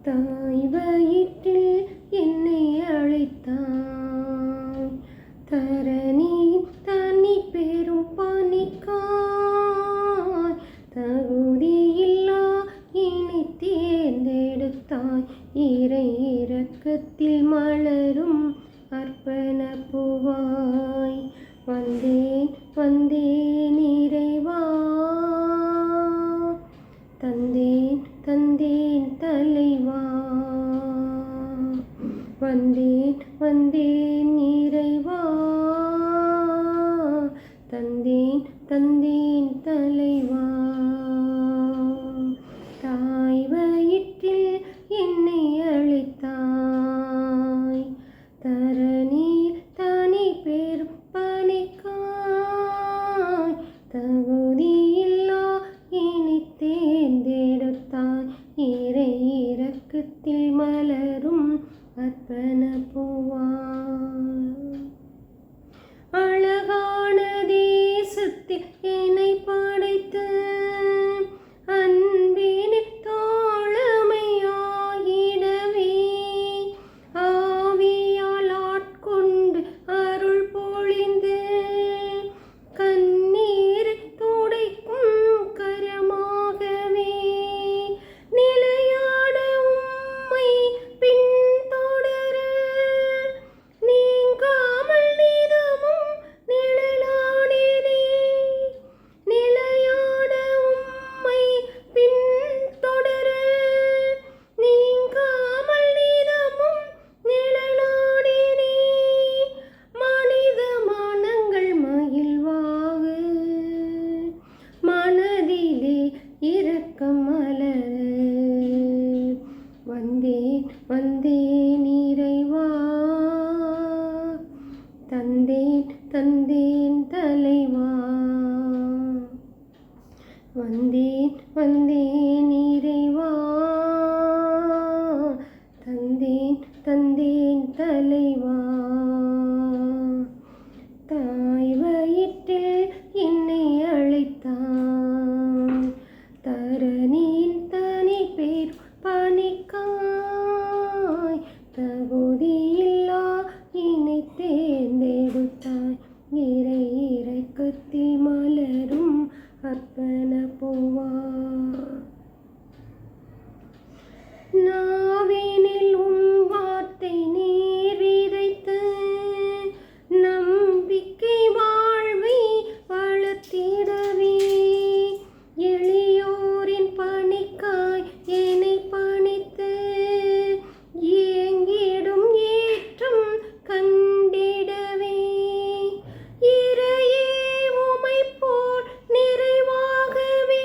தாய் வயிற்றில் என்னை அழைத்தாய், தரணி தனி பெரும் பணிக்காய். தகுதியில்லா இனி தேர்ந்தெடுத்தாய், இறை இரக்கத்தில் மலரும் அர்ப்பண பூவாய். வந்தேன் வந்தேன் இறைவா, தந்தேன் தந்தேன் தலைவா. வந்தேன் வந்தேன் இறைவா, தந்தேன் தந்தேன் தலைவா. தாய் வயிற்றில் என்னை அழைத்தாய், தரணி தனி பெரும் பணிக்காய். தகுதியில்லா இனி தேர்ந்தெடுத்தாய், இறை இரக்கத்தில் மலரும் அர்ப்பண பூவாய். அழகான தேசத்தில் என்னை படைத்து அன்பின் தோழமையாயிடவே, ஆவியால் ஆட்கொண்டு அருள் பொழிந்து கண்ணீர் துடைக்கும் கரமாகவே, நிலையான உம்மை பின்தொடர நீங்காமல் நிதமும் நிழலாடினே. நிலையான உம்மை பின்தொடர நீங்காமல் நிதமும் நிழலாடினே. மனித மனங்கள் மகிழ்வாக மனதிலே இரக்கம் மலர, வந்தேன் வந்தேன் இறைவா, தந்தேன் தந்தேன் தலைவா. வந்தேன் வந்தேன் இறைவா, தந்தேன் தந்தேன் தலைவா. தாய் வயிற்றில் என்னை அழைத்தாய், தரணியின் தனி பேர் பணிக்காய். தகுதியில்லா இனி தேர்ந்தெடுத்தாய், இறை இரக்கத்தில் மலரும் அர்ப்பண பூவாய். நாவினில் உம் வார்த்தை நீர் விதைத்து நம்பிக்கை வாழ்வை வளர்த்திடவே, எளியோரின் பணிக்காய் என்னை பணித்து ஏங்கிடும் ஏற்றம் கண்டிடவே, இறையே உமை போல் நிறைவாகவே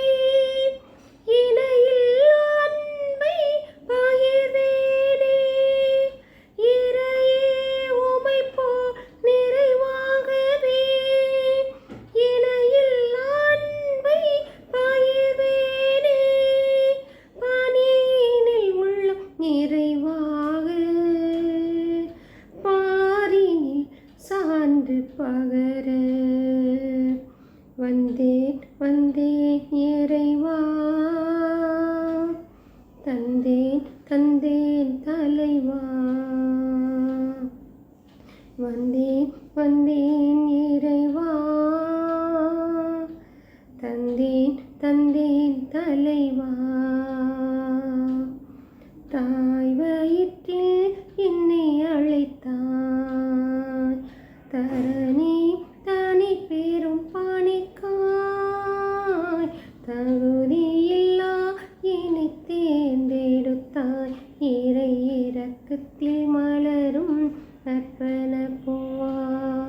இணையில் அன்பை பகிர்வேனே. இறையே உமை போல் நிறைவாகவே இணையில் அன்பை பகிர்வேனே. பணியினில் உள்ள நிறைவாக பாரினில் சான்று பகர, வந்தேன் வந்தேன் இறைவா, தந்தேன் தந்தேன் தலைவா. வந்தேன் வந்தேன் இறைவா, தந்தேன் தந்தேன் தலைவா. தாய் வயிற்றில் என்னை அழைத்தாய், தரணி தனி பெரும் பணிக்காய். தகுதியில்லா இனி தேர்ந்தெடுத்தாய், இறை இரக்கத்தில் மலரும் அர்ப்பண பூவாய்.